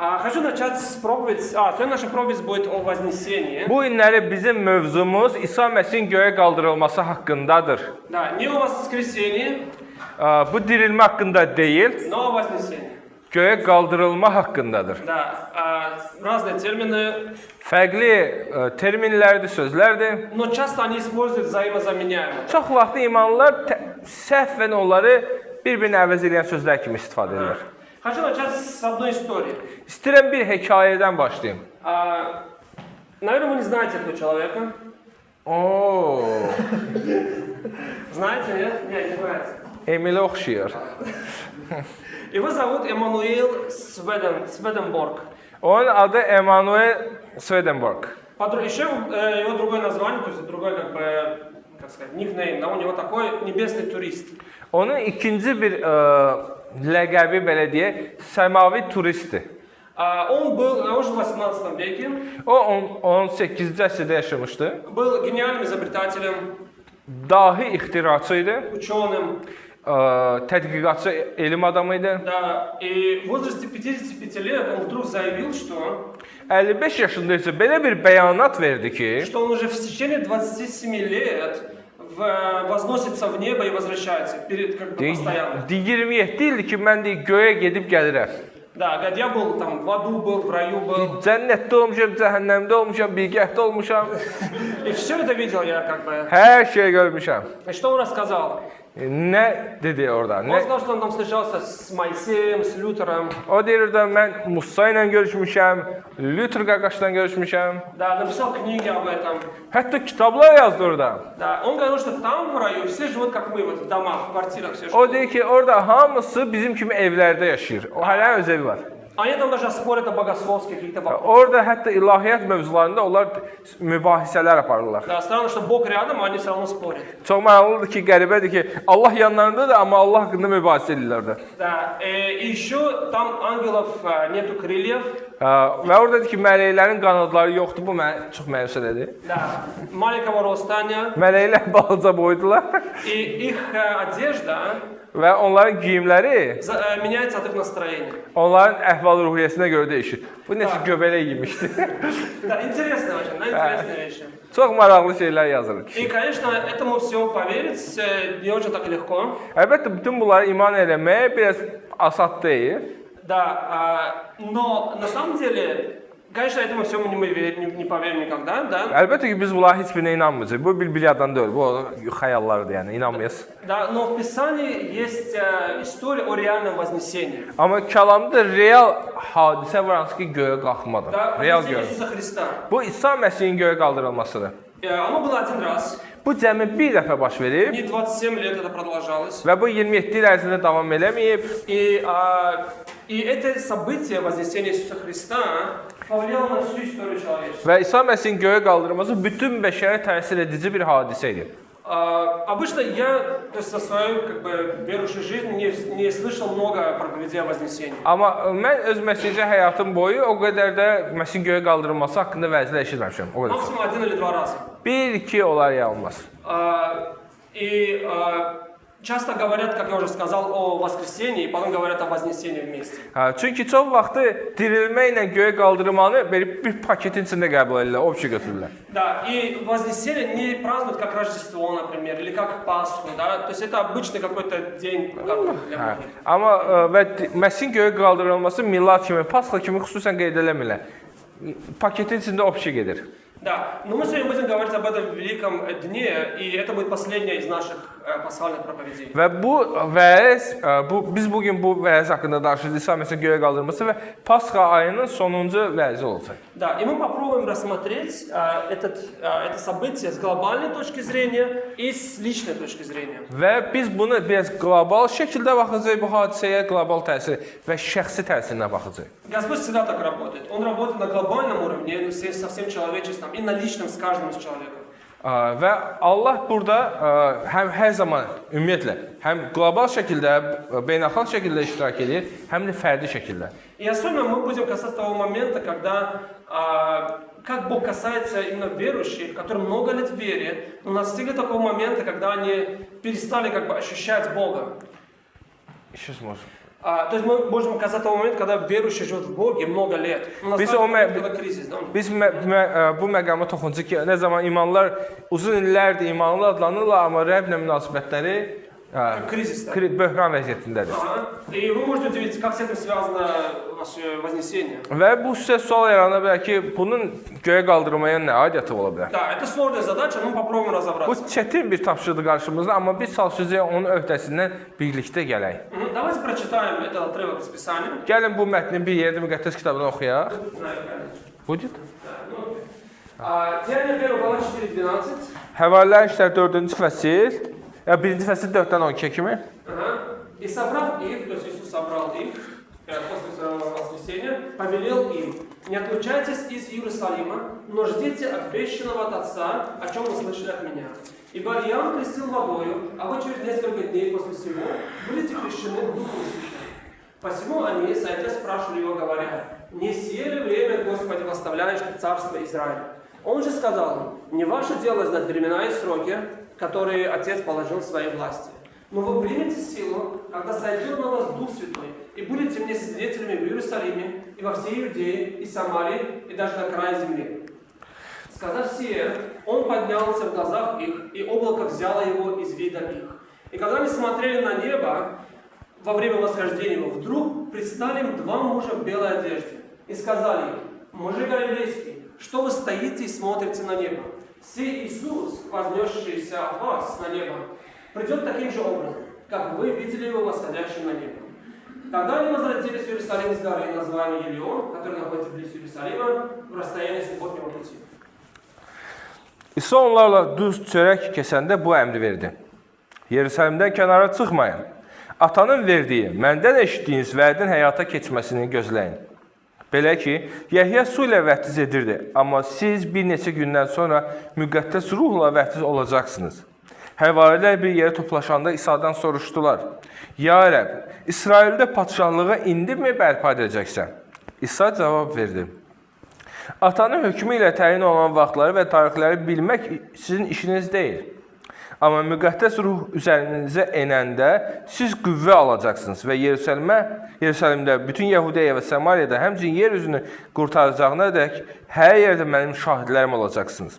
Хочу начать с проповедь. Сегодня наша проповедь будет о Вознесении. Bu günləri bizim mövzumuz İsa Məsihin göyə qaldırılması haqqındadır. Да, не о воскресении, Bu dirilmə haqqında deyil, но о Вознесении. göyə qaldırılma haqqındadır. Да, разные термины, Fərqli terminlərdir, sözlərdir. но часто они используют взаимозаменяемо. Çox vaxt imanlılar səhvən onları bir-birini əvəz edən sözlər kimi istifadə edirlər. Хочу начать с одной истории. İstəyirəm bir hekayədən başlayım. Наверное, вы не знаете этого человека. Oo, Знаете, нет? Нет, не знаете. Emilə oxşayır. Его зовут Эммануил Сведенборг. Onun adı Emanuel Swedenborg. Еще его другое название, то есть другой, как сказать, никнейм, да, у него такой небесный турист. Onun ikinci bir ləqəbi belə deyək, səmavi turistdir. Он жил в 18 веке, O 18-ci əsrdə yaşamışdı. был гениальным изобретателем, Dahi ixtiraçı idi, ученым, tədqiqatçı, elm adamı idi. да, и в возрасте 55 лет он вдруг заявил, что 55 yaşında isə belə bir bəyanat verdi ki, он уже в течение 27 лет возносится в небо и возвращается как бы постоянно. 27 ildir ki, mən göyə gedib gəlirəm. Да, говорит, я был там в аду, был в rаю, был. Cənnətdə olmuşam, cəhənnəmdə olmuşam, bilgəhdə olmuşam. И все это видел я как бы. Hər şey görmüşəm. И что он рассказал? Nə dedi orada? Он сказал, что он там встречался с Моисеем, с Лютером. O deyir də mən Musa ilə görüşmüşəm, Luther qardaşla görüşmüşəm. Да, написал книги об этом. Hətta kitablar yazdı orada. Да, он говорил, что там в раю все живут как мы, вот в домах, в квартирах все O живут. deyir ki, orada hamısı bizim kimi evlərdə yaşayır. O hələ öz evi var. Они там даже spорят о bogoslovских каких-то вопросах. Orada hətta ilahiyyat mövzularında onlar mübahisələr aparırlar. Да, странно, что Бог рядом, а они все равно спорят. Çox maraqlıdır ki, qəribədir ki, Allah yanlarındadır, amma Allah haqqında mübahisə edirlər. Да, и еще там ангелов нету крыльев. Və oradadır ki, mələklərin qanadları yoxdur. Bu mənə çox məyus edir. Да, маленького роста они. Mələklər balaca boydular И их одежда və onların geyimləri меняется от их настроения. onların əhval-ruhiyyəsinə görə dəyişir. Bu necə göbələk giymişdi. Да, интересно очень, да, интересные вещи. Çox maraqlı şeylər yazılır. И, конечно, этому всему поверить не очень так легко. Əlbəttə, bütün bunlara iman eləmək biraz asad deyil. Да, но на самом деле, конечно, этому всему мы не поверим никогда, да? Əlbəttə ki, biz bunlara heç birinə inanmayacağıq. Bu bir bilyadan deyil, bu xəyallardır, yəni inanmayız. Да, но в Писании есть история о реальном вознесении. Amma kəlamda real hadisə var, hansı ki, göyə qalxmadır. Да, Real вознесение göyə. Иисуса Христа. Bu İsa Məsihin göyə qaldırılmasıdır. Оно было один раз, Bu cəmi bir dəfə baş verib не 27 лет это продолжалось. və bu 27 il ərzində davam eləməyib. И это событие Вознесения Иисуса Христа повлияло на всю историю человечества. Və İsa Məsihin göyə qaldırılması bütün bəşərə təsir edici bir hadisə idi. Обычно я, то есть, со своей как бы, верующей жизни не слышал много проповедей о Вознесении. Amma mən öz məsihçi həyatım boyu o qədər də Məsihin göyə qaldırılması haqqında vəzlər eşitməmişəm. O qədər. Максимум один или два раза. 1-2 olar ya olmaz. И часто говорят, как я уже сказал, о воскресении, и потом говорят о Вознесении вместе. Çünki çox vaxtı dirilmə ilə göyə qaldırılmanı bir paketin içində qəbul edirlər, obçu götürürlər. Да, и Вознесение не празднуют как Рождество, например, или как Пасху, да, то есть это обычный какой-то день для многих. Amma və Məsihin göyə qaldırılması milad kimi, Pasxa kimi xüsusən qeyd eləmirlər. Paketin içində obçu gedir. Да, но мы сегодня будем говорить об этом великом дне, и это будет последняя из наших пасхальных проповедей. Və bu vəz, biz bugün bu vəz haqqında danışacağıq, İsa Məsihin göyə qaldırılması və Pasxa ayının sonuncu vəzi olacaq. Да, и мы попробуем рассмотреть это событие с глобальной точки зрения и с личной точки зрения. Və biz bunu biraz qlobal şəkildə baxacağıq bu hadisəyə, qlobal təsir və şəxsi təsirinə baxacağıq. Господь всегда так работает. Он работает на глобальном уровне, со всем человечеством, и на личном с каждым из человеков. Və Allah burada həm hər zaman ümumiyyətlə həm qlobal şəkildə, beynəlxalq şəkildə iştirak edir, həm də fərdi şəkildə. И особенно мы будем касаться того момента, когда как Бог касается именно верующих, которым много лет в вере, но достигли такого момента, когда они перестали как бы ощущать Бога. İşiniz var. То есть мы можем касаться того момента, когда верующий живет в Боге много лет. Biz bu məqama toxunduq ki, nə zaman imanlar uzun illərdir imanlı adlanırlar, amma Rəbblə münasibətləri böhran vəziyyətindədir. И вы можете удивиться, как с этим связано ваше вознесение. Və bu sizə sual yarana bilər ki, bunun göyə qaldırmaya nə aidiyyəti ola bilər? Да, это sложная задача, но попробуем Bu разобраться. çətin bir tapşırıqdır qarşımızda, amma biz çalışacağıq onun öhdəsindən birlikdə gələk. Давайте прочитаем этот отрывок из Писания. Gəlin bu mətni bir yerdə müqəddəs kitabdan oxuyaq. Будет? Деяния 1 глава 4:12. Həvalilər işlər 4-cü fəsil. 1-ci fəsil 4-dən 12-yə kimi. И собрав их, то есть Иисус собрал их после своего воскресения, повелел им: не отлучайтесь из Иерусалима, но ждите обещанного от Отца, о чем вы слышали от меня. Ибо Иоанн крестил водою, а вы через несколько дней после сего будете крещены в Духу Святым. Посему они, сойдя, спрашивали его, говоря: не сие ли время, Господи, восставляешь царство Израиля? Он же сказал им: не ваше дело знать времена и сроки, которые Отец положил в своей власти. Но вы примете силу, когда сойдет на вас Дух Святой, и будете мне свидетелями в Иерусалиме, и во всей Иудее, и Самарии, и даже на крае земли. Сказав сие, он поднялся в глазах их, и облако взяло его из вида их. И когда они смотрели на небо во время восхождения его, вдруг предстали им два мужа в белой одежде, и сказали им: мужи галилейские, что вы стоите и смотрите на небо? Сей Иисус, вознесшийся от вас на небо, придет таким же образом, как вы видели его восходящим на небо. Тогда они возвратились в Иерусалим с горы, называемой Елеон, которая находится близ Иерусалима, в расстоянии субботнего пути. İsa onlarla duz çörək kəsəndə bu əmri verdi: Yerusəlimdən kənara çıxmayın. Atanın verdiyi, məndən eşitdiyiniz vədin həyata keçməsini gözləyin. Belə ki, Yəhya su ilə vəhdiz edirdi, amma siz bir neçə gündən sonra müqəddəs ruhla vəhdiz olacaqsınız. Həvarilər bir yerə toplaşanda İsa'dan soruşdular: Ya Rəbb, İsraildə padşahlığı indi mi bərpa edəcəksən? İsa cavab verdi: Atanın hökmü ilə təyin olan vaxtları və tarixləri bilmək sizin işiniz deyil. Amma müqəddəs ruh üzərinizə enəndə siz qüvvə alacaqsınız və Yerusəlimdə, bütün Yahudiya və Samariyada, həmçinin yer üzünü qurtaracağına dək hər yerdə mənim şahidlərim olacaqsınız.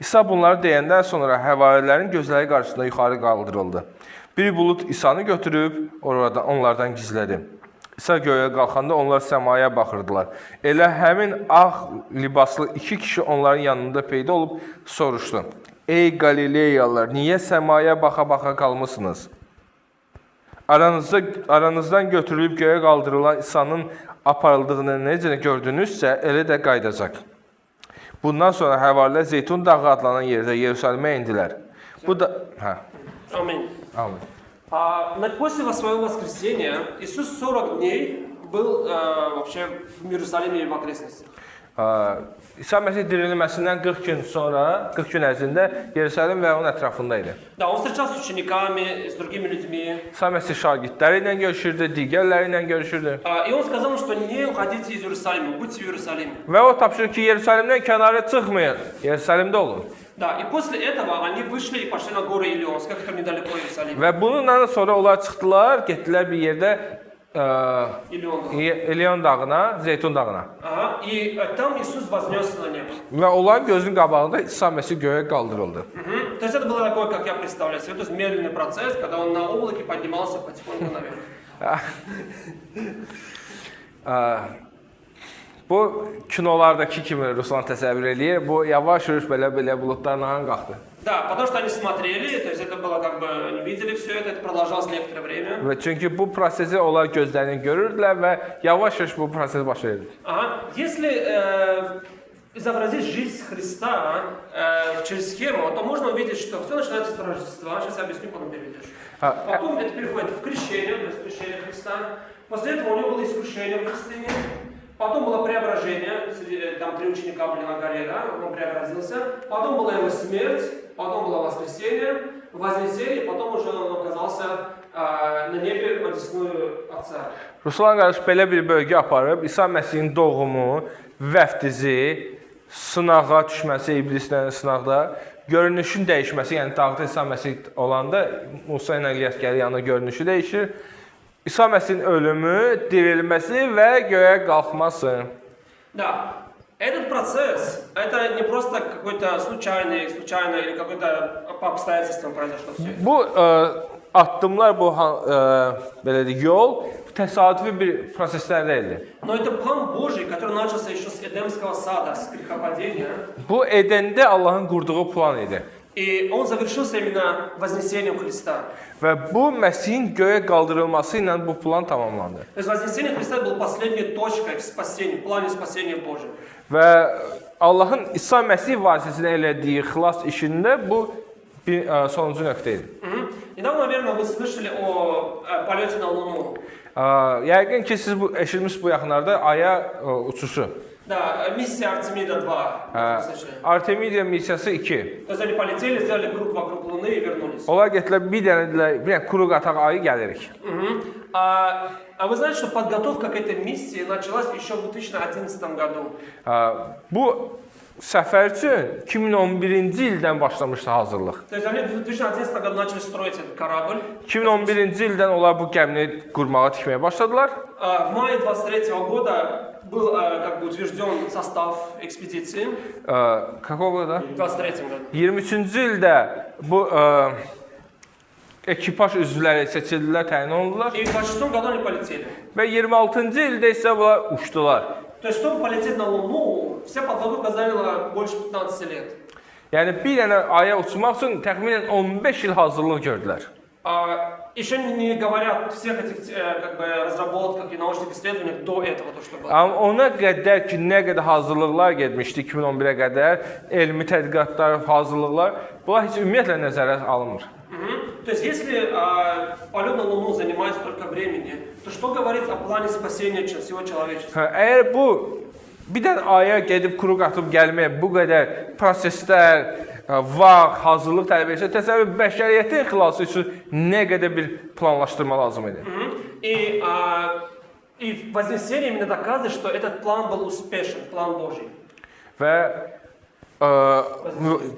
İsa bunları deyəndən sonra həvarilərin gözləri qarşısında yuxarı qaldırıldı. Bir bulut İsa'nı götürüb onlardan gizlədi. İsa göyə qalxanda onlar səmaya baxırdılar. Elə həmin ağ libaslı iki kişi onların yanında peyda olub soruşdu: Ey Qalileyalılar, niyə səmaya baxa-baxa qalmısınız? Aranızdan götürülüb göyə qaldırılan İsa'nın aparıldığını necə gördünüzsə, elə də qaydacaq. Bundan sonra həvarilər Zeytun dağı adlanan yerdə Yerusəlimə indilər. Bu da... Аминь. Amin. После своего воскресения Иисус 40 дней был вообще в Иерусалиме и в окрестностях. İsa Məsih dirilməsindən 40 gün sonra, 40 gün ərzində Yerusəlim və onun ətrafında idi. Да, он встречался с учениками, с другими людьми. İsa Məsih şagirdləri ilə görüşürdü, digərləri ilə görüşürdü. И он сказал, что не уходите из Иерусалима, будьте в Иерусалиме. Və o tapşırır ki, Yerusəlimdən kənara çıxmayın, Yerusəlimdə olun. Да, и после этого они вышли и пошли на гору Илионская, которая недалеко Иерусалима. Və bununla sonra onlar çıxdılar, getdilər bir yerdə Elion dağına, Zeytun dağına. И там Иисус вознесся на небо. Və onların gözünün qabağında İsa Məsih göyə qaldırıldı. То есть это было такое, как я представляю себе, то есть медленный процесс, когда он на облаке поднимался потихоньку наверх. Bu kinolardakı kimi Ruslan təsəvvür eləyir, bu yavaş-yavaş belə buludlarla qalxdı. Да, потому что они смотрели, то есть это было как бы, они видели все это продолжалось некоторое время. Və çünki bu prosesi onlar gözlərini görürdülər və yavaş-yavaş bu proses baş verirdi. Если изобразить жизнь Христа через схему, то можно увидеть, что все начинается с Рождества. Сейчас я объясню, потом переведешь. Потом это переходит в крещение, то есть крещение Христа. После этого у него было искушение в пустыне. Потом было преображение, там 3 ученика были на горе, да, он преобразился. Потом была его смерть, потом было воскресение, вознесение, потом уже он оказался на небе одесную Отца. Ruslan qardaş belə bir bölgə aparıb, İsa Məsihin doğumu, vəftizi, sınağa düşməsi, iblislərin sınaqda, görünüşün dəyişməsi, yəni dağda İsa Məsih olanda Musa ilə İlyas gəlir yanına görünüşü dəyişir. İsa Məsihin ölümü, dirilməsi və göyə qalxması. Да, этот процесс, это не просто какой-то случайно или какой-то по обстоятельствам произошло все. Bu addımlar, bu belə deyək, yol təsadüfi bir proseslər deyildi. Но это план Божий, который начался еще с Эдемского сада, с грехопадения. Bu Edəndə Allahın qurduğu plan idi. И он завершился именно вознесением Христа. Və bu Məsihin göyə qaldırılması ilə bu plan tamamlandı. То есть вознесение Христа было последней точкой в спасении, в плане спасения Божьего. Və Allahın İsa Məsih vasitəsilə elədiyi xilas işində bu bir sonuncu nöqtə idi. Недавно, наверное, вы слышали о полете на Луну. Yəqin ki, siz bu eşitmiş bu yaxınlarda aya uçuşu. Да, миссия Артемида 2. Слышали? Artemida missiyası 2. То есть они полетели, сделали круг вокруг Луны и вернулись. Onlar getdilər bir dənə kuru qataq ayı gəlirik. А вы знаете, что подготовка к этой миссии началась еще в 2011 году? Bu səfər üçün 2011-ci ildən başlamışdı hazırlıq. То есть они в 2011 году начали строить этот корабль. 2011-ci ildən onlar bu gəmini qurmağa, tikməyə başladılar. В мае 23 года был как бы утвержден состав экспедиции. Какого da? В 23 году. 23-cü ildə bu ekipaj üzvləri seçildilər, təyin olundular. И в 26 году они полетели. Və 26-cı ildə isə bunlar uçdular. То есть, чтобы полететь на Луну, вся подготовка заняла больше 15 лет. Yəni bir dənə aya uçmaq üçün təxminən 15 il hazırlıq gördülər. Еще не говорят всех этих как бы разработках и научных исследованиях до этого, то, что было. Amma ona qədər ki, nə qədər hazırlıqlar getmişdi 2011-ə qədər, elmi tədqiqatlar, hazırlıqlar, bunlar heç ümumiyyətlə nəzərə alınmır. То есть, если полет на Луну занимает столько времени, то что говорить о плане спасения всего человечества? Əgər bu bir dənə aya gedib kuru qatıb gəlməyə bu qədər proseslər, vaxt, hazırlıq tələb etsə, təsəvvür bəşəriyyətin xilası üçün nə qədər bir planlaşdırma lazım idi. И вознесение именно доказывает, что этот план был успешен, план Божий. Və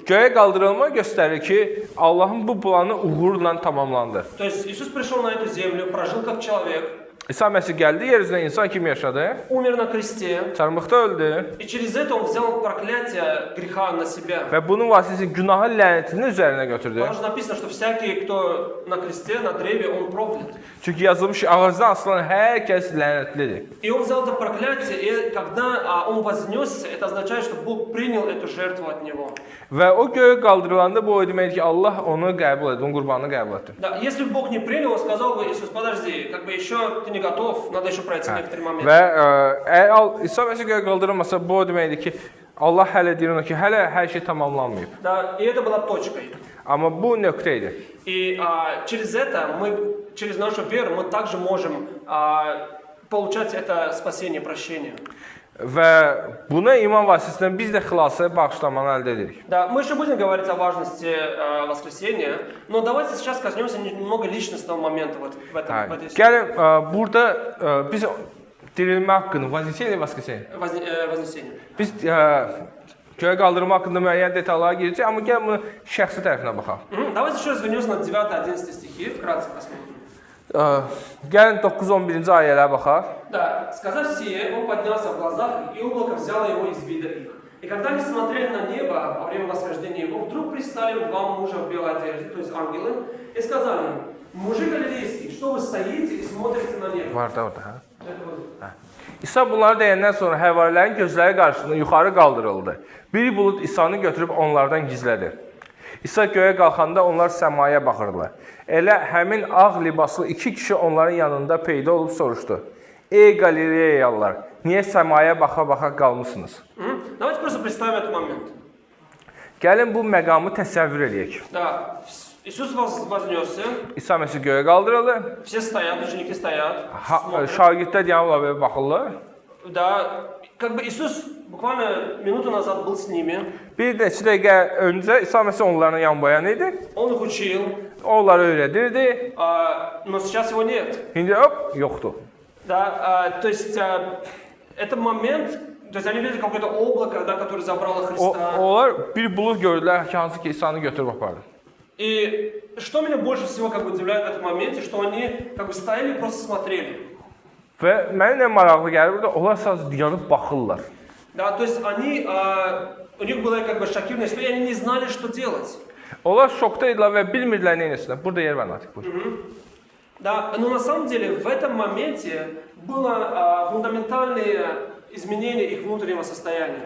göyə qaldırılma göstərir ki, Allahın bu planı uğurla tamamlandı. То есть Иисус пришел на эту землю, прожил как человек. İsa Məsih gəldi, yer üzrə insan kimi yaşadı. Умер на кресте. Çarmıqda öldü. И через это он взял проклятие греха на себя. Və bunun vasitəsilə günahın lənətini üzərinə götürdü. Потому что написано, что всякий, кто на кресте, на древе, он проклят. Çünki yazılmış ki, ağızdan asılan hər kəs lənətlidir. И он взял это проклятие, и когда он вознесся, это означает, что Бог принял эту жертву от него. Və o göyə qaldırılanda bu o deməkdir ki, Allah onu qəbul etdi, onun qurbanını qəbul etdi. Да, если бы Бог не принял, он сказал бы: Иисус, подожди, как бы еще ты не готов, надо еще пройти некоторые моменты. Və əgər İsa Məsih göyə qaldırılmasa, bu o deməkdir ki, Allah hələ deyir ona ki, hələ hər şey tamamlanmayıb. Да, и это была точкой. Amma bu nöqtə idi. И через это через нашу веру, мы также можем получать это спасение, прощение. Və buna iman vasitəsilə biz də xilası, bağışlamanı əldə edirik. Да, мы еще будем говорить о важности воскресения, но давайте сейчас коснемся немного личностного момента в этой истории. Gəlin, burada biz dirilmə haqqını, Вознесение. biz göyə qaldırma haqqında müəyyən detallara girəcək, amma gəlin bunu şəxsi tərəfinə baxaq. Давайте еще раз вернемся на 9-11 стихи, вкратце посмотрим. Gəlin 9-11-ci ayələrə baxaq. Да, сказав сие, он поднялся в глазах, и облако взяло его из вида их. И когда они смотрели на небо во время восхождения его, вдруг пристали два мужа в белой одежде, то есть ангелы, и сказали ему: мужи галилейские, что вы стоите и смотрите на небо? Var da orada, hə? İsa bunları deyəndən sonra həvarilərin gözləri qarşısında yuxarı qaldırıldı. Bir bulud İsanı götürüb onlardan gizlədi. İsa göyə qalxanda onlar səmaya baxırdılar. Elə həmin ağ libaslı iki kişi onların yanında peyda olub soruşdu: Ey Qalileyalılar, niyə səmaya baxa-baxa qalmısınız? Давайте просто представим этот момент. Gəlin bu məqamı təsəvvür edək. Да, Иисус вознесся, İsa Məsih göyə qaldırıldı. все стоят, ученики стоят, смотрят. Şagirdlər yanına belə baxırlar. Да, как бы Иисус буквально минуту назад был с ними. Bir neçə dəqiqə öncə İsa Məsih onların yanbayan idi. Он их учил, Onları öyrədirdi. но сейчас его нет. İndi hop, yoxdur. Да, то есть это момент, то есть они видели какое-то облако, да, которое забрало Христа. Onlar bir bulud gördülər ki, hansı ki İsanı götürüb apardı. И что меня больше всего как бы удивляет в этом моменте, что они как бы стояли и просто смотрели. Və mənə nə maraqlı gəlir burada, onlar sadəcə dayanıb baxırlar. Да, то есть они, у них была как бы шокированная история, они не знали, что делать. Onlar şokda idilər və bilmirdilər nə etsinlər. Burada yer var Natiq, buyur. Да, но на самом деле в этом моменте было фундаментальное изменение их внутреннего состояния.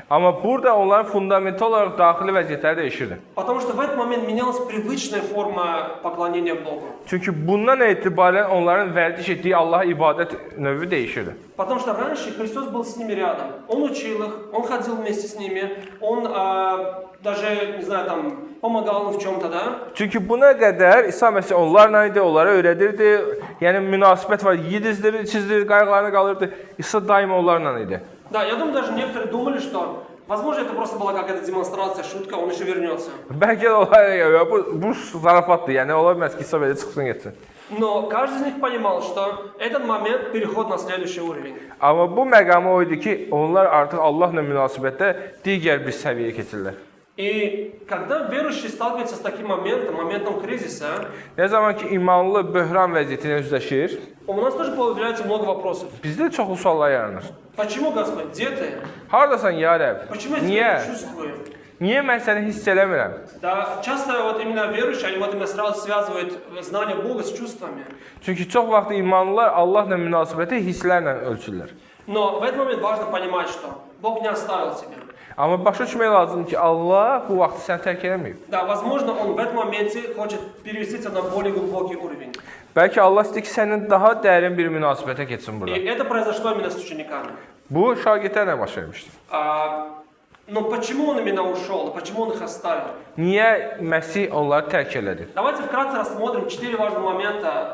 Amma burada onların fundamental olaraq daxili vəziyyətləri dəyişirdi. Потому что в этот момент менялась привычная форма поклонения Богу. Çünki bundan etibarən onların vərdiş etdiyi Allaha ibadət növü dəyişirdi. Потому что раньше Христос был с ними рядом. Он учил их, Он ходил вместе с ними, Он даже, не знаю, там, помогал им в чем-то, да? Çünki buna qədər İsa Məsih onlarla idi, onlara öyrədirdi. Yəni münasibət var, yedizdir, içizdir, qayğılarına qalırdı. İsa daima onlarla idi. Да, я думаю, даже некоторые думали, что, возможно, это просто была какая-то демонстрация, шутка, он еще вернется. Bəlkə də olar, bu zarafatdır. Yəni ola bilməz ki, İsa belə çıxsın getsin. Но каждый из них понимал, что этот момент переход на следующий уровень. Amma bu məqamı o idi ki, onlar artıq Allahla münasibətdə digər bir səviyyəyə keçirlər. И когда верующий сталкивается с таким моментом, моментом кризиса, Nə zaman ki, imanlı böhran vəziyyətinə üzləşir, у нас тоже появляется много вопросов. bizdə çoxlu suallar yaranır. Почему, Господь, где ты? Hardasan ya Rəbb? Почему я тебя Niyə? не чувствую? Niyə mən səni hiss eləmirəm? Да, часто вот именно верующие, они вот именно сразу связывают знание Бога с чувствами. Çünki çox vaxt imanlılar Allahla münasibəti hisslərlə ölçürlər. Но в этот момент важно понимать, что Бог не оставил тебя. Amma başa düşmək lazımdır ki, Allah bu vaxtı səni tərk eləməyib. Да, возможно, Он в этом моменте хочет перевеститься на более глубокий уровень. Bəlkə Allah istəyir ki, sənin daha dərin bir münasibətə keçsin И burada. это произошло именно с учениками. Bu şagirdlərlə baş vermişdi. Но почему Он именно ушел? Почему Он их оставил? Niyə Məsih onları tərk elədi? Давайте вкратце рассмотрим 4 важных момента,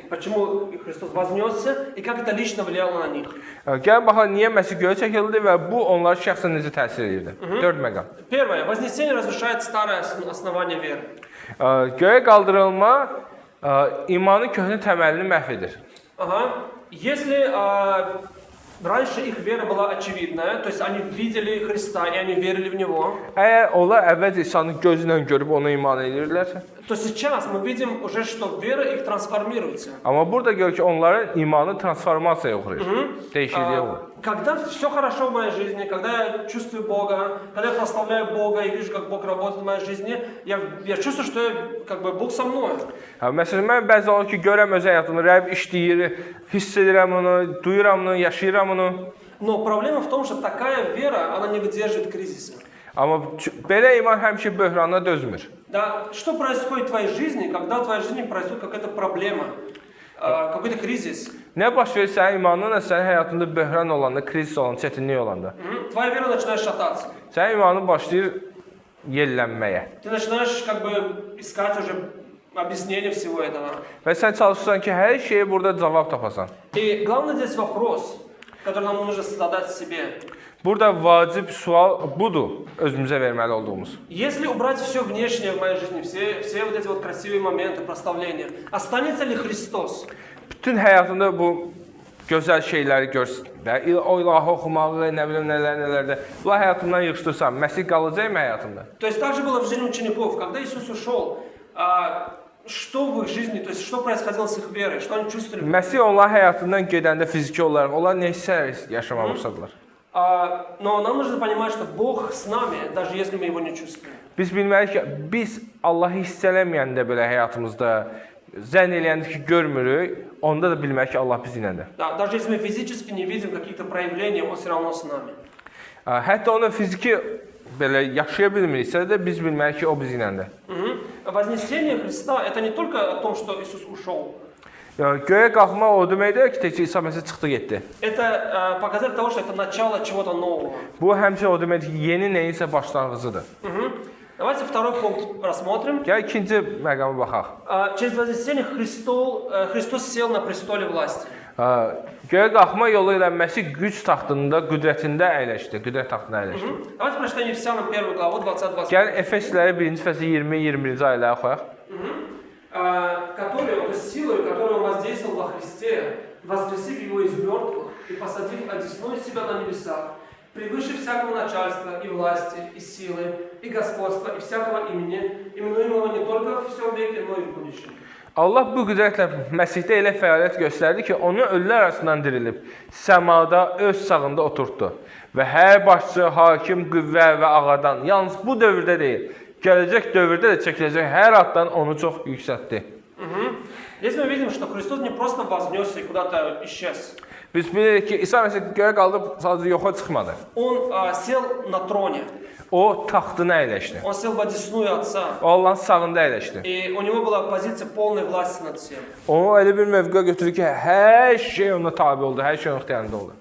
почему Христос вознесся и как это лично влияло на них. Gəlin baxaq, niyə Məsih göyə çəkildi və bu onlara şəxsən necə təsir edirdi? 4 məqam. Первое. Вознесение разрушает старое основание веры. Göyə qaldırılma imanın köhnə təməlini məhv edir. Ага. Если раньше их вера была очевидная, то есть они видели Христа и они верили в Него, Əgər onlar əvvəlcə İsanı gözü ilə görüb ona iman edirlərsə, то сейчас мы видим уже, что вера их трансформируется. amma burada gör ki, onların imanı transformasiyaya uğrayır. Dəyişikliyə uğrayır. Когда все хорошо в моей жизни, когда я чувствую Бога, когда я прославляю Бога и вижу, как Бог работает в моей жизни, я чувствую, что Бог со мной. Məsələn, mən bəzən olur ki, görəm öz həyatımda, Rəbb işləyir, hiss edirəm onu, duyuram onu, yaşayıram onu. Но проблема в том, что такая вера, она не выдерживает кризиса. Amma belə iman həmişə böhrana dözmür. Да, что происходит в твоей жизни, когда в твоей жизни происходит какая-то проблема, какой-то кризис? Nə baş verir sənin imanınla, sənin həyatında böhran olanda, krizis olanda, çətinlik olanda? Твоя вера начинает шататься. Sənin imanın başlayır yellənməyə. Ты начинаешь искать уже объяснение всего этого. Və sən çalışırsan ki, hər şeyə burada cavab tapasan. И главный здесь вопрос, который нам нужно задать себе. Burada vacib sual budur, özümüzə verməli olduğumuz. Если убрать все внешнее в моей жизни, все вот эти вот красивые моменты, прославления, останется ли Христос? Bütün həyatında bu gözəl şeyləri görsün və o ilahı oxumağı, nə bilim nələr. Bunlar həyatımdan yığışdırsam, Məsih qalacaqmı həyatımda? То есть так же было в жизни учеников. Когда Иисус ушел, что в их жизни, то есть что происходило с их верой, что они чувствовали? Məsih onlar həyatından gedəndə fiziki olaraq, onlar nə hisslər yaşamağa başladılar? Но нам нужно понимать, что Бог с нами, даже если мы Его не чувствуем. Biz bilməliyik ki, biz Allahı hiss eləməyəndə belə həyatımızda zənn eləyəndə ki, görmürük, onda da bilməliyik ki, Allah bizimlədir. Да, даже если мы физически не видим каких-то проявлений, Он все равно с нами. Hətta onu fiziki belə yaşaya bilmiriksə də biz bilməliyik ki, o bizimlədir. Вознесение Христа – это не только о том, что Иисус ушел. Göyə qalxmaq o deməkdir ki, təkcə İsa Məsih çıxdı getdi. Это показатель того, что это начало чего-то нового. Bu həmçinin o deməkdir ki, yeni nəyinsə başlanğıcıdır. Давайте второй пункт рассмотрим. Gəl ikinci məqama baxaq. Через вознесение Христос сел на престоле власти. Göyə qalxma yolu ilə Məsih güc taxtında, qüdrətində əyləşdi, qüdrət taxtında əyləşdi. Давайте прочитаем Ефесянам 1 главу 20-21. Gəl Efeslilərə 1-ci fəsil 20-21-ci ayələrə oxuyaq. Которую, силой, которую Он воздействовал во Христе, воскресив Его из мертвых и посадив одесную себя на небесах, превыше всякого начальства и власти, и силы, и господства, и всякого имени, именуемого не только в всем веке, но и в будущем. Allah bu qüdrətlə Məsihdə elə fəaliyyət göstərdi ki, onu ölülər arasından dirilib, səmada öz sağında oturtdu və hər başçı, hakim, qüvvə və ağadan, yalnız bu dövrdə deyil, gələcək dövrdə də çəkiləcək hər addan onu çox yüksəltdi. Здесь мы видим, что Христос не просто вознесся и куда-то исчез. Biz bilirik ki, İsa Məsih göyə qalıb sadəcə yoxa çıxmadı. Он сел на троне. O taxtına əyləşdi. Он сел в одесную Отца. O Allahın sağında əyləşdi. И у него была позиция полной власти над всем. O elə bir mövqe götürdü ki, hər şey ona tabi oldu, hər şey onun ixtiyarında oldu.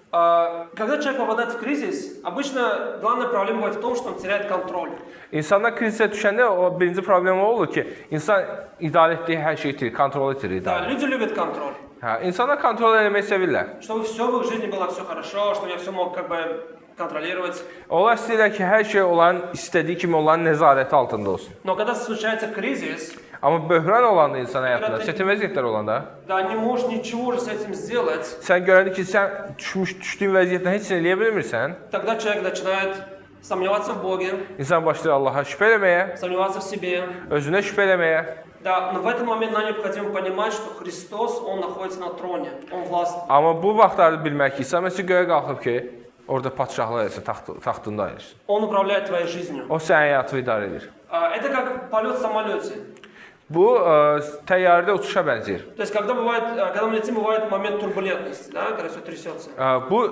Когда человек попадает в кризис, обычно главная проблема бывает в том, что он теряет контроль. İnsanlar krizə düşəndə o birinci problem o olur ki, insan idarə etdiyi hər şeyi itirir, kontrol itirir. Да, люди любят контроль. Hə, insanlar kontrol etməyi sevirlər. Чтобы все в их жизни было все хорошо, чтобы я все мог как бы контролировать. Onlar istəyirlər ki, hər şey olan istədiyi kimi olan nəzarəti altında olsun. Но когда случается кризис, Amma böhran olanda insan həyatında, çətin vəziyyətlər olanda, да, не можешь ничего же с этим сделать, sən görəndə ki, sən düşdüyün vəziyyətdən heç nə eləyə bilmirsən, тогда человек начинает сомневаться в Боге, insan başlayır Allaha şübhə eləməyə, сомневаться в себе. özünə şübhə eləməyə. Да, но в этот момент нам необходимо понимать, что Христос, Он находится на троне, Он властный. Amma bu vaxtlarda bilmək ki, İsa Məsih göyə qalxıb ki, orada padşahlıq etsin, taxtında əyləşsin. Он управляет твоей жизнью. O sənin həyatını idarə edir. Это как полет в самолете. Bu təyyarədə uçuşa bənzəyir. То есть, когда мы летим, бывает момент турбулентности, да, когда все трясется. Bu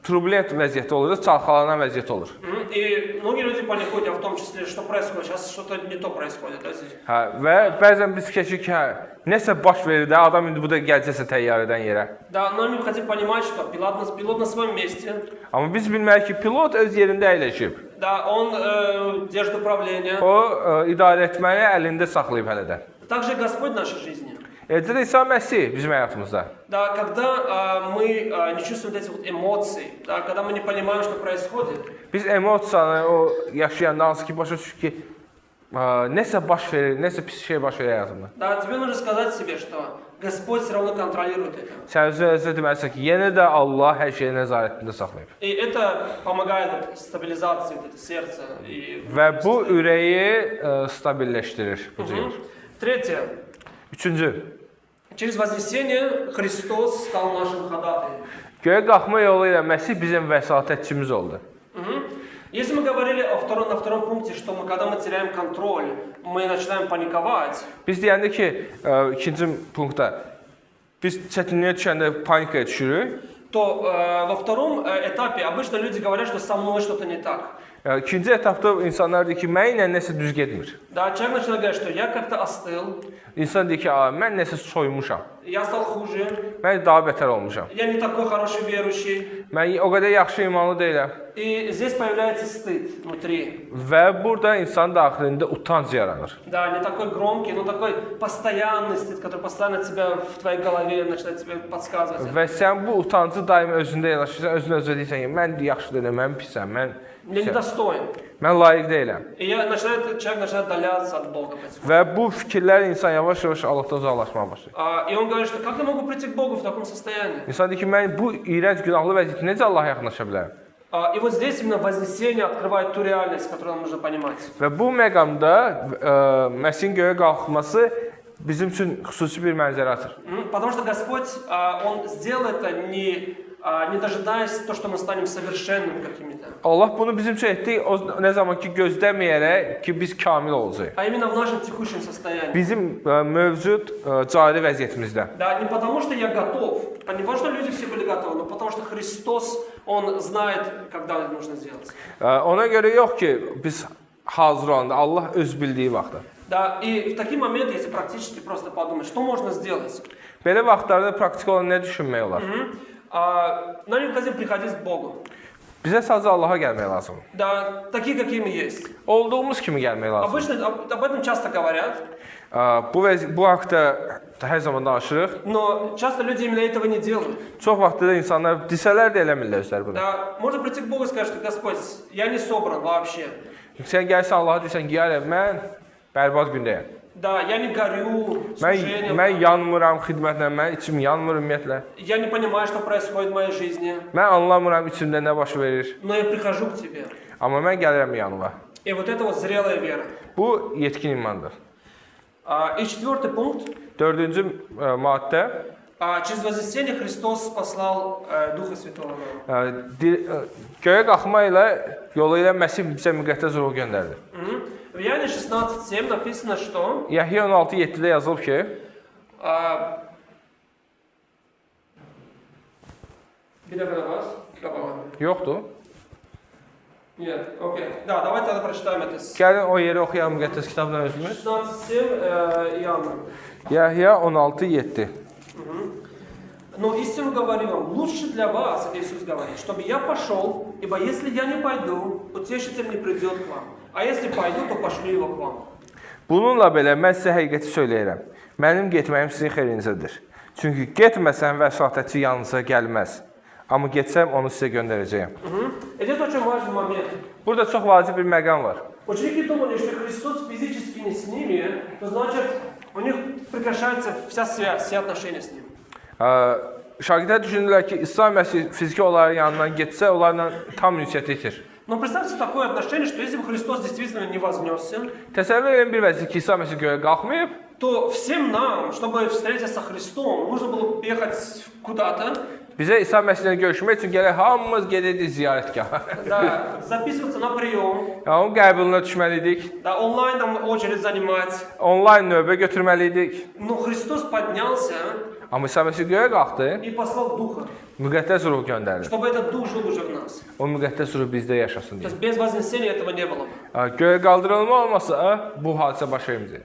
turbulent vəziyyətdə olur, çalxalanan vəziyyət olur. И многие люди паникуют, а в том числе, что происходит. Сейчас что-то не то происходит, да, здесь. Hə, və bəzən biz fikirləşirik ki, hə, nəsə baş verir də, adam indi bu da gələcəksə təyyarədən yerə. Да, но необходимо понимать, что пилот на своем месте. Amma biz bilməliyik ki, pilot öz yerində əyləşib. Да, он держит управление. O idarə etməni əlində saxlayıb hələ də. Также Господь в нашей жизни. Eləcə də İsa Məsih bizim həyatımızda. Да, когда мы не чувствуем эти вот эмоций, да, когда мы не понимаем, что происходит. Biz emosiyanı o yaşayanda hansı ki başa düşür ki, nəsə baş verir, nəsə pis şey baş verir həyatımda. Да, тебе нужно сказать себе, что Господь все равно контролирует это. Sən özünə deməlisən ki, yenə də Allah hər şeyi nəzarətində saxlayıb. И это помогает стабилизации вот это сердца. Və bu ürəyi stabilləşdirir bu cür. Третье. Üçüncü. Через вознесение Христос стал нашим ходатаем. Göyə qalxma yolu ilə Məsih bizim vəsatətçimiz oldu. Если мы говорили на втором пункте, что когда мы теряем контроль, мы начинаем паниковать. Biz deyəndə ki, ikinci punktda biz çətinliyə düşəndə panikaya düşürük. То во втором этапе обычно люди говорят, что со мной что-то не так. İkinci etapda insanlar deyir ki, mənimlə nəsə düz getmir. Да, человек начинает говорить, что я как-то остыл. İnsan deyir ki, mən nəsə soymuşam. Я стал хуже. Mən daha betər olmuşam. Я не такой хороший верующий. Mən o qədər yaxşı imanlı deyiləm. И здесь появляется стыд внутри. Və burada insan daxilində utanc yaranır. Да, не такой громкий, но такой постоянный стыд, который постоянно тебя в твоей голове начинает тебе подсказывать. Və sən bu utancı daim özündə yanaşırsan, özünə deyirsən ki, mən yaxşı deyiləm, mən pisəm, Я недостоин. mən layiq deyiləm. И человек начинает отдаляться от Бога. Və bu fikirlər insan yavaş-yavaş Allahdan uzaqlaşmağa başlayır. И он говорит, что как я могу прийти к Богу в таком состоянии? İnsan deyir ki, mən bu iyrənc günahlı vəziyyətdə necə Allaha yaxınlaşa bilərəm? И вот здесь именно вознесение открывает ту реальность, которую нам нужно понимать. Və bu məqamda Məsihin göyə qalxması bizim üçün xüsusi bir mənzərə açır. Потому что Господь, Он сделал это не дожидаясь то, что мы станем совершенными какими-то. Allah bunu bizim üçün etdi, o nə zaman ki gözləməyərək ki biz kamil olacağıq. А именно в нашем текущем состоянии. Bizim mövcud cari vəziyyətimizdə. Да, не потому что я готов, не потому что люди все были готовы, но потому что Христос, Он знает, когда это нужно сделать. Ona görə yox ki biz hazır olanda, Allah öz bildiyi vaxtda. Да, и в такие моменты, если практически просто подумать, что можно сделать? Belə vaxtlarda praktik olan nə düşünmək olar? Нам необходимо приходить к Богу. Bizə sadəcə Allaha gəlmək lazımdır. Да, такие, какие мы есть. Olduğumuz kimi gəlmək lazımdır. Обычно об этом часто говорят, Bu haqda hər zaman danışırıq. но часто люди именно этого не делают. Çox vaxtda da insanlar desələr də eləmirlər özləri bunu. Да, можно прийти к Богу и сказать, что Господь, я не собран вообще. Sən gəlsən Allaha deyirsən ki, yəni mən Bərbad gündəyəm. Да, я не горю служением. Mən yanmıram xidmətlə, mən içim yanmır ümumiyyətlə. Я не понимаю, что происходит в моей жизни. Mən anlamıram içimdə nə baş verir. Но я прихожу к тебе. Amma mən gəlirəm yanına. И вот это вот зрелая вера. Bu yetkin imandır. И четвертый пункт. Dördüncü maddə. Через вознесение Христос послал Духа Святого. Göyə qalxma ilə, yolu ilə Məsih bizə müqəddəs ruhu göndərdi. В Иоанне 16:7 написано, что Yəhya 16:7-də yazılıb ki, yoxdur. Нет, окей. Да, давайте тогда прочитаем это. Gəlin o yeri oxuyaq müqəddəs kitabdan özümüz. 16:7 Иоанна. Yəhya 16:7. Но истину говорю вам, лучше для вас, это Иисус говорит, чтобы я пошел, ибо если я не пойду, утешитель не придет к вам. А если пойду, то пошлю его к вам. Bununla belə mən sizə həqiqəti söyləyirəm. Mənim getməyim sizin xeyrinizədir. Çünki getməsəm vəsatətçi yanınıza gəlməz. Amma getsəm onu sizə göndərəcəyəm. И здесь очень важный момент. Burada çox vacib bir məqam var. Ученики думали, что Христос физически не с ними, то значит у них прекращается вся связь, все отношения с ним. Şagirdlər düşündülər ki, İsa Məsih fiziki onların yanından getsə, onlarla tam ünsiyyət itir. Но представьте такое отношение, что если бы Христос действительно не вознесся, Təsəvvür edin bir vəziyyət ki, İsa Məsih göyə qalxmayıb, то всем нам, чтобы встретиться со Христом, нужно было ехать куда-то, bizə İsa Məsihlə görüşmək üçün gələk hamımız gedəcəyik ziyarətgaha. да, записываться на прием, Onun qəbuluna düşməliydik, да, онлайн там очередь занимать. onlayn növbə götürməliydik. Но Христос поднялся Amma İsa Məsih göyə qalxdı, и послал Духа, müqəddəs ruh göndərdi. чтобы этот Дух жил уже в нас. O müqəddəs ruh bizdə yaşasın То deyə. есть без вознесения этого не было. Göyə qaldırılma olmasa, bu hadisə baş verməyəcək.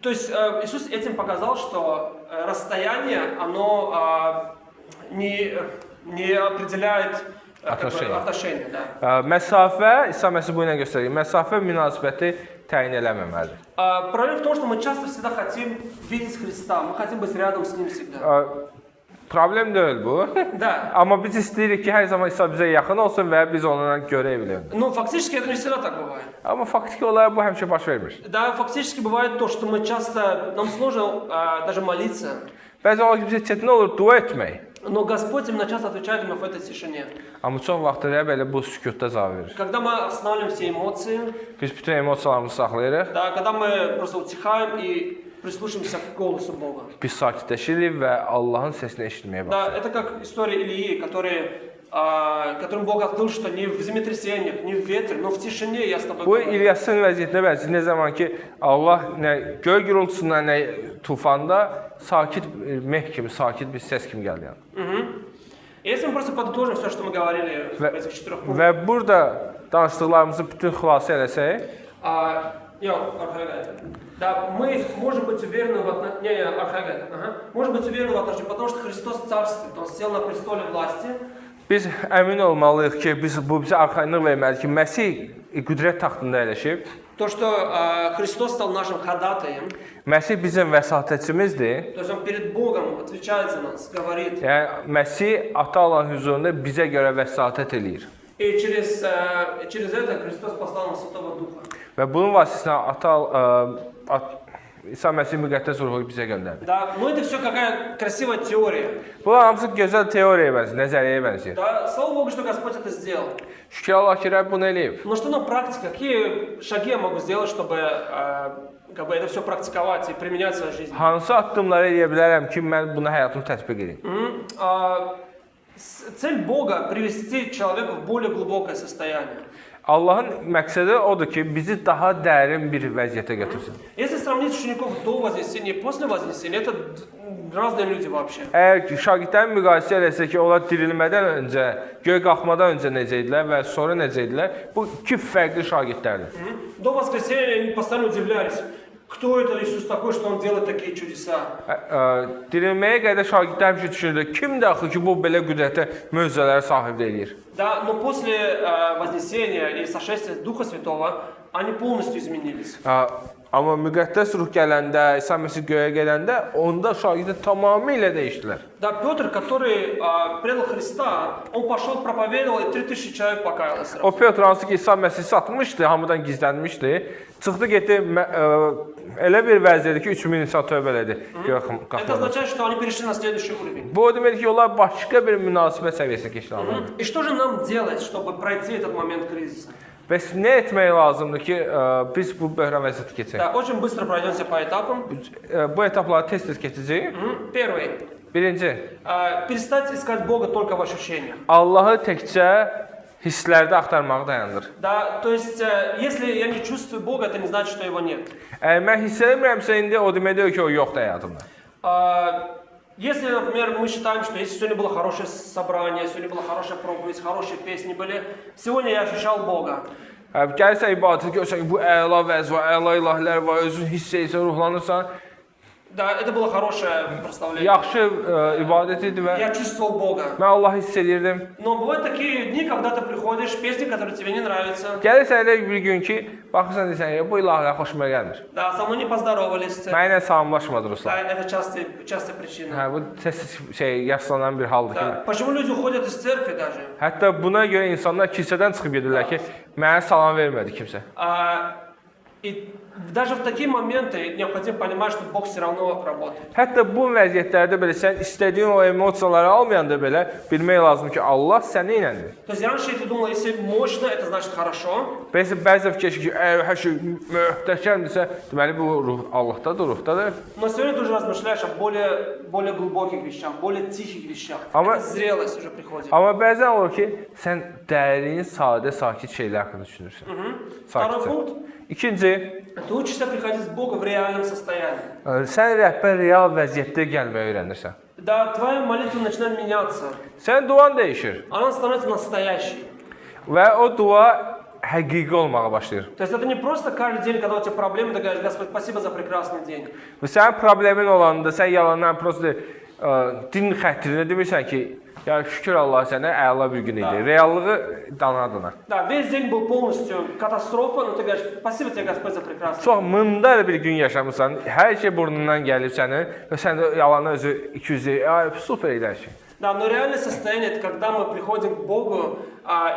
То есть Иисус этим показал, что расстояние, оно не определяет отношения. Да. Məsafə, İsa Məsih bu ilə göstərir. Məsafə münasibəti təyin eləməməlidir. Проблема в том, что мы часто всегда хотим видеть Христа, мы хотим быть рядом с Ним всегда. Problem deyil bu. Да. Amma biz istəyirik ki, hər zaman İsa bizə yaxın olsun və biz onunla görə bilərik. Но фактически это не всегда так бывает. Amma faktiki olaraq bu həmişə baş vermir. Да, фактически бывает то, что мы часто, нам сложно даже молиться, Bəzən o bizə çətin olur dua etmək. но Господь именно часто отвечает именно в этой тишине. Amma çox vaxtları belə bu sükutda cavab verir. Когда мы останавливаем все эмоции, Biz bütün emosiyalarımızı saxlayırıq. да, когда мы просто утихаем и прислушаемся к голосу Бога. Biz sakitləşirik və Allahın səsini eşitməyə Да, başlayırıq. это как история Илии, которым Бог открыл, что не в землетрясениях, не в ветре, но в тишине я с тобой Bu говорю. İlyasın vəziyyətinə bənzər. Nə zaman ki Allah nə göy gürültüsündə, nə tufanda sakit meh kimi, sakit bir səs kimi gəldi. Если мы просто подытожим все, что мы говорили в этих 4 пунктах. Və burada danışdıqlarımızı bütün xülasə eləsək, Да, мы можем быть уверены в отношении, можем быть уверены в отношении, потому что Христос царствует, Он сел на престоле власти. biz əmin olmalıyıq ki, bu bizə arxayınlıq verməlidir ki, Məsih qüdrət taxtında əyləşib. То, что Христос стал нашим ходатаем, Məsih bizim vəsatətçimizdir. то есть Он перед Богом отвечает за нас, говорит. Yəni Məsih ata olan huzurunda bizə görə vəsatət eləyir. И через это Христос послал нам Святого Духа. Və bunun vasitəsilə İsa Məsih müqəddəs ruhu bizə göndərdi. Да, но это все какая красивая теория. Bu hamısı gözəl teoriyaya bənzəyir, nəzəriyyəyə bənzəyir. Да, слава Богу, что Господь это сделал. Şükür Allah ki, Rəbb bunu eləyib. Но что на практике? Какие шаги я могу сделать, чтобы это все практиковать и применять в своей жизни? Hansı addımları eləyə bilərəm ki, mən bunu həyatımda tətbiq edeyim? Цель Бога привести человека в более глубокое состояние. Allahın məqsədi odur ki, bizi daha dərin bir vəziyyətə götürsün. Если сравнить учеников до Вознесения и после Вознесения, это разные люди вообще. Əgər ki, şagirdlərin müqayisə eləsə ki, onlar dirilmədən öncə, göyə qalxmadan öncə necə idilər və sonra necə idilər, bu iki fərqli şagirdlərdir. До Воскресения они постоянно удивлялись. Кто это Иисус такой, что Он делает такие чудеса? Dirilməyə qədər şagirdlər həmişə düşünürlər, kimdir axı ki, bu belə qüdrətə, möcüzələrə sahib eləyir? Да, но после Вознесения и сошествия Духа Святого они полностью изменились. Amma müqəddəs ruh gələndə, İsa Məsih göyə gedəndə, onda şagirdi tamamilə dəyişdilər. Да, Петр, который предал Христа, он пошел, проповедовал, и 3000 человек покаялось сразу. O Petr hansı ki İsa Məsih satmışdı, hamıdan gizlənmişdi. Çıxdı getdi elə bir vəziyyətdə ki 3000 insan tövbə elədi. Это означает, что они перешли на следующий уровень. Bu o demək ki, onlar başqa bir münasibət səviyyəsinə keçdilər. И что же нам делать, чтобы пройти этот момент кризиса? Bəs nə etmək lazımdır ki, biz bu böhran vəziyyəti keçək? Да, очень bыстро пройдемся по этапам. Bu etapları tez-tez keçəcəyik. Первый. Birinci, Перестать искать Бога только в ощущениях. Allahı təkcə hisslərdə axtarmağı dayandır. Да, то есть, если я не чувствую Бога, это не значит, что Его нет. Mən hiss eləmirəmsə, indi o demək deyil ki, o yoxdur həyatımda. Если, например, мы считаем, что если сегодня было хорошее собрание, сегодня была хорошая проповедь, хорошие песни были, сегодня я ощущал Бога. Gəlirsə ibadətə görsən ki, bu əla vəz var, əla ilahilər var, özün hiss edirsən, ruhlanırsan. Да, это было хорошее прославление. Yaxşı ibadət idi və Я чувствовал Бога. mən Allahı hiss edirdim. Но бывают такие дни, когда ты приходишь, песни, которые тебе не нравятся. Gəlirsən elə bir gün ki, baxırsan deyirsən ki, bu ilahilər xoşuma gəlmir. Да, со мной не поздоровались. Mənlə salamlaşmadı Да, Ruslan. это частая причина. Hə, bu yaşlanan bir haldır ki. Да. Почему люди уходят из церкви даже? Hətta buna görə insanlar kilsədən çıxıb gedirlər ki, mənə salam vermədi kimsə. И даже в такие моменты необходимо понимать, что Бог все равно работает. Hətta bu vəziyyətlərdə belə sən istədiyin o emosiyaları almayanda belə bilmək lazım ki, Allah səni iləndir. То есть раньше ты думал, если мощно, это значит хорошо. Bəzən fikirləşir ki, hər şey möhtəşəmdirsə, deməli bu ruh Allahdadır, ruhdadır. Но сегодня ты уже размышляешь о более глубоких вещах, более тихих вещах. Amma- Это зрелость уже приходит. Amma bəzən olur ki, sən dərin, sadə, sakit şeylər haqqında düşünürsən. Второй Sakitcə. пункт. İkinci, Ты учишься приходить с Богом в реальном состоянии. sən rəhbər real vəziyyətdə gəlməyi öyrənirsən. Да, твоя молитва начинает меняться. Sən duan dəyişir Она становится настоящей. və o dua həqiqi olmağa başlayır. То есть это не просто каждый день, когда у тебя проблемы, ты говоришь, Господь, спасибо за прекрасный день. Və sənin problemin olanda sən yalandan prosta din xətrinə demirsən ki, ya şükür Allah sənə əla bir gün idi. Reallığı dana-dana. Да, vесь день был полностью катастрофа, но ты говоришь, спасибо тебе, Господь, за прекрасный день. Çox mındar bir gün yaşamısan, hər şey burnundan gəlib sənin və sən də yalandan özü 200 ay super idi hər şey. Да, но реальное состояние, это когда мы приходим к Богу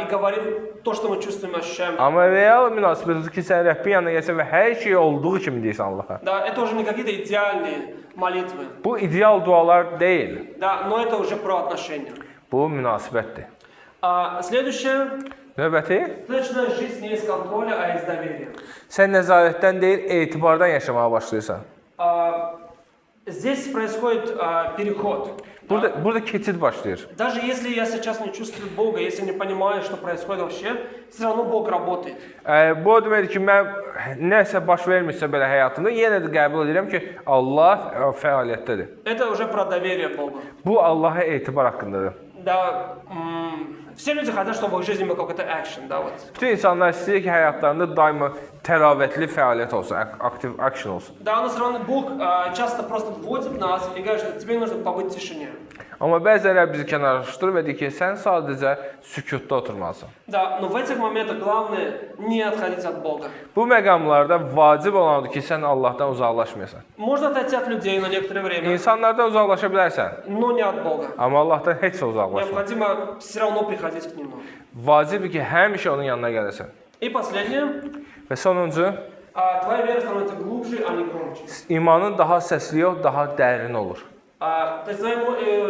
и говорим то, что мы чувствуем и ощущаем. Amma real münasibət ki, sən Rəbbin yanına gəlsən və hər şey olduğu kimi deyirsən Allaha. Да, это уже не какие-то идеальные молитвы. Bu ideal dualar deyil. Да, но это уже про отношения. Bu münasibətdir. Следующее. Növbəti, Ты начинаешь жить не из контроля, а из доверия. sən nəzarətdən deyil, etibardan yaşamağa başlayırsan. Здесь происходит переход. Burada keçid başlayır. Даже если я сейчас не чувствую Бога, если не понимаю, что происходит вообще, все равно Бог работает. Bu o deməkdir ki, mən nəsə baş vermirsə belə həyatımda, yenə də qəbul edirəm ki, Allah fəaliyyətdədir. Это уже про доверие Богу. Bu Allaha etibar haqqındadır. Да, все люди хотят, чтобы в их жизни был какой-то экшен, да, вот. Bütün insanlar istəyir ki, həyatlarında daima təravətli fəaliyyət olsun, aktiv action olsun. Да, но все равно Бог часто просто вводит нас и говорит, что тебе нужно побыть в тишине. Amma bəzələr bizi kənarlaşdırır və deyir ki, sən sadəcə sükutda oturmalısan. Да, но в этих моментах главное не отходить от Бога. Bu məqamlarda vacib olandır ki, sən Allahdan uzaqlaşmayasan. Можно отойти от людей на некоторое время, İnsanlardan uzaqlaşa bilərsən, но не от Бога. amma Allahdan heç də uzaqlaşma. Необходимо все равно приходить к Нему. Vacibdir ki, həmişə onun yanına gələsən. И последнее. Və sonuncu, Твоя вера становится глубже, а не громче. imanın daha səsli yox, daha dərin olur. То есть твоя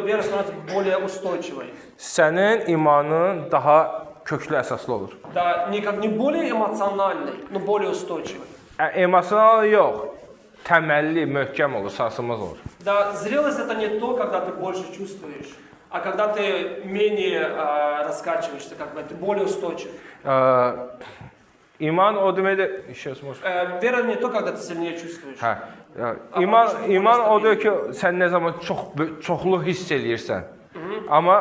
вера становится более устойчивой. Sənin imanın daha köklü əsaslı olur. Да, не более эмоциональной, но более устойчивой. Emosional yox, təməlli, möhkəm olur, sarsılmaz olur. Да, зрелость это не то, когда ты больше чувствуешь, а когда ты менее раскачиваешься, как бы ты более устойчив. İman o deməkdir, Вера не то, когда ты sильнее чувствуешь. Hə. İman odur ki, sən nə zaman çoxlu hiss eləyirsən. Amma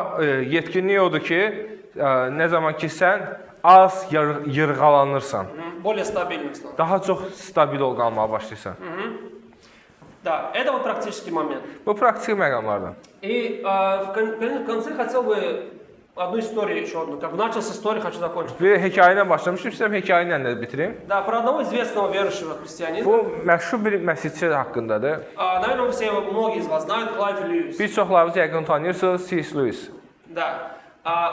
yetkinlik odur ki, nə zaman ki sən az yırğalanırsan. Более стабильным становится. Daha çox stabil ol qalmağa başlayırsan. Да, это вот практический момент. Bu praktik məqamlardan. И в конце хотел бы одну историю еще одну. Как бы начал с истории, хочу закончить. Bir hekayə ilə başlamışdım, istəyirəm hekayə ilə də bitirim. Да, про одного известного верующего христианина. Bu məşhur bir məsihçi haqqındadır. Наверное, все многие из вас знают Клайв Льюис. Bir çoxlarınız yəqin tanıyırsınız, C.S. Lewis. Да.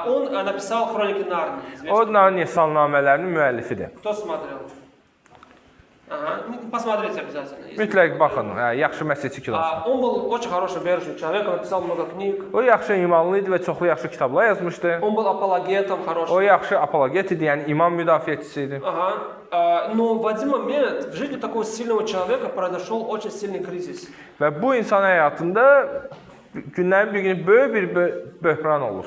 Он написал «Хроники Нарнии». O Narniya salnamələrinin müəllifidir. Кто смотрел? Ага. Посмотрите обязательно. Mütləq baxın, yaxşı məsihçi kinosu. Он был очень хороший верующий человек, он написал много книг. O yaxşı imanlı idi və çoxlu yaxşı kitablar yazmışdı. Он был апологетом хорошим. O yaxşı apologet idi, yəni imam müdafiəçisi idi. Ага. Но в один момент в жизни такого сильного человека произошел очень сильный кризис. Və bu insan həyatında günlərin bir günü böyük bir böhran olur.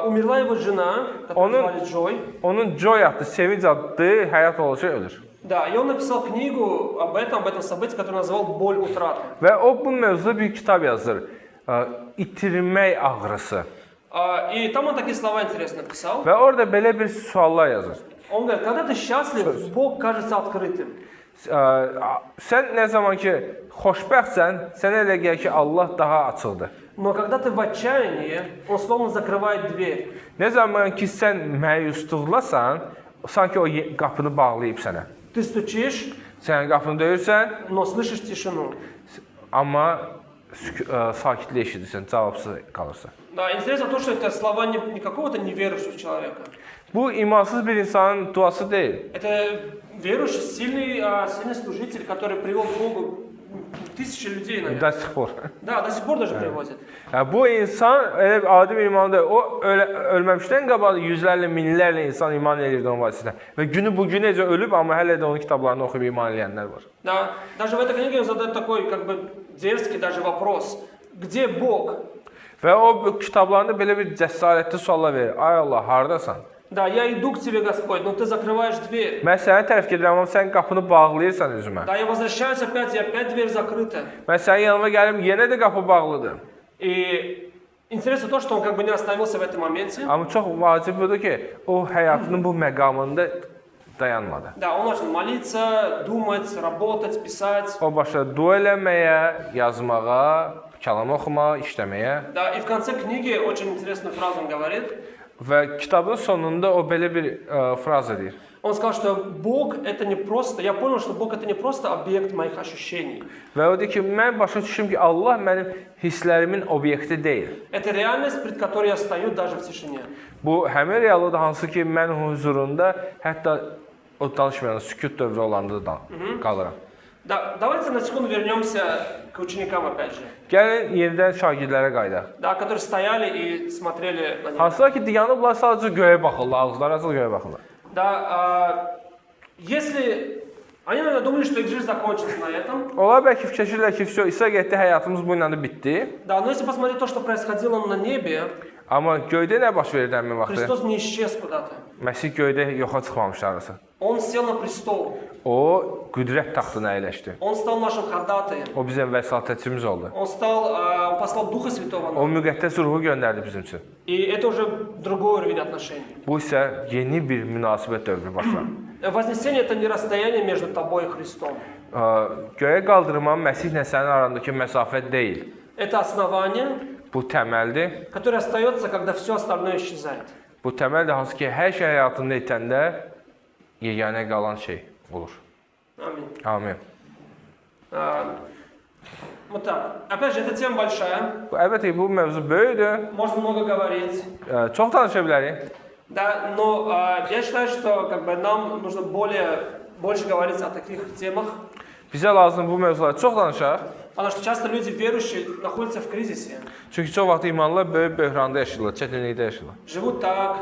Умерла его жена, которую звали Джой. Onun Joy adlı, sevinç adlı həyat olacaq ölür. Да, и он написал книгу об этом событии, которую назвал «Боль утраты». Və o bu mövzuda bir kitab yazır. İtirmək ağrısı. И там он такие слова интересно написал. Və orada belə bir suallar yazır. Он говорит, когда ты счастлив, Бог кажется открытым. Sən nə zaman ki xoşbəxtsən, sənə elə gəlir ki Allah daha açıqdır. Но когда ты в отчаянии, он словно закрывает дверь. Nə zaman ki sən məyusluqlasan, sanki o qapını bağlayıb sənə. Ты стучишь, Sən qapını döyürsən, но слышишь тишину. amma sakitlik eşidirsən, cavabsız qalırsan. Да, интересно то, что это слова не какого-то неверующего человека. Bu imansız bir insanın duası deyil. Это верующий, сильный служитель, который привел к Богу тысячи людей, наверное. До sих por. Да, до сих пор даже приводит. Bu insan elə adi bir iman deyil. O ölməmişdən qabaq yüzlərlə, minlərlə insan iman edirdi onun vasitəsilə. Və günü bu gün necə ölüb, amma hələ də onun kitablarını oxuyub iman edənlər var. Да, даже в этой книге он задает такой, как бы, дерзкий даже вопрос. Где Бог? Və o kitablarında belə bir cəsarətli suallar verir. Ay Allah, hardasan? Да, я иду к тебе, Господь, но ты закрываешь дверь. Mən sənə tərəf gedirəm, amma sən qapını bağlayırsan üzümə. Да, я возвращаюсь опять, и опять дверь закрыта. Mən sənin yanıma gəlim, yenə də qapı bağlıdır. И интересно то, что он как бы не остановился в этом моменте. Amma çox vacib budur ki, o həyatının bu məqamında dayanmadı. Да, он начал молиться, думать, работать, писать. O başladı dua eləməyə, yazmağa, kəlam oxumağa, işləməyə. Да, и в конце книги очень интересную фразу он говорит. Və kitabın sonunda o belə bir fraza deyir. Он сказал, что Бог это не просто, я понял, что Бог это не просто объект моих ощущений. Və o deyir ki, mən başa düşdüm ki, Allah mənim hisslərimin obyekti deyil. Это реальность, пред которой я стою даже в тишине. Bu həmin reallıqdır, hansı ki, mən huzurunda, hətta o danışmayan, sükut dövrü olanda da qalıram. Да, давайте на секунду вернемся к ученикам опять же. Gəlin yenidən şagirdlərə qaydaq. Да, которые стояли и смотрели на них. Hansılar ki, dayanıblar, sadəcə göyə baxırlar, ağızları açıq göyə baxırlar. Да, если они, наверное, думали, что их жизнь закончится на этом. Onlar bəlkə fikirləşirlər ki, İsa getdi, həyatımız bu ilə bitdi. Да, но если посмотреть то, что происходило на небе, Amma göydə nə baş verir həmin vaxtı? Христос не исчез куда-то. Məsih göydə yoxa çıxmamışdı arası. Он сел на престол. O qüdrət taxtına əyləşdi. Он стал нашим ходатаем. O bizim vəsatətçimiz oldu. Он послал Духа Святого O нам. müqəddəs ruhu göndərdi bizim üçün. И это уже другой уровень отношений. Bu isə yeni bir münasibət dövrü başlar. Вознесение это не расстояние между тобой и Христом. Göyə qaldırma Məsihlə sənin arandakı məsafə deyil. Это основание, Bu təməldir. которое остается, когда все остальное исчезает. Bu təməldir, hansı ki, hər şey həyatında itəndə yeganə qalan şey olur. Аминь. Amin. Вот так. Опять же, эта тема большая. Əlbəttə ki, bu mövzu böyükdür. Можно много говорить. Çox danışa bilərik. Да, но я считаю, что как бы, нам нужно больше говорить о таких темах. Bizə lazım bu mövzuları çox danışaq. Потому что часто люди верующие находятся в кризисе. Çünki çox vaxt imanlılar böyük böhranda yaşayırlar, çətinlikdə yaşayırlar. Живут так,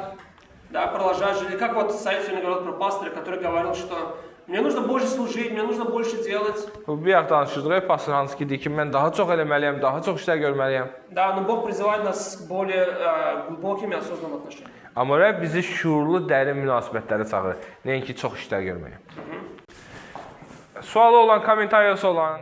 да, продолжают жить. Как вот Саид сегодня говорил про пастыря, который говорил, что мне нужно больше служить, мне нужно больше делать. Bu bir vaxt danışırdıq, pastor hansı ki deyir ki, mən daha çox eləməliyəm, daha çox işlər görməliyəm. Да, но Бог призывает нас к более глубоким и осознанным отношениям. Amma Rəbb bizi şuurlu, dərin münasibətlərə çağırır, nəinki çox işlər görməyə. Sualı olan, kommentariyası olan...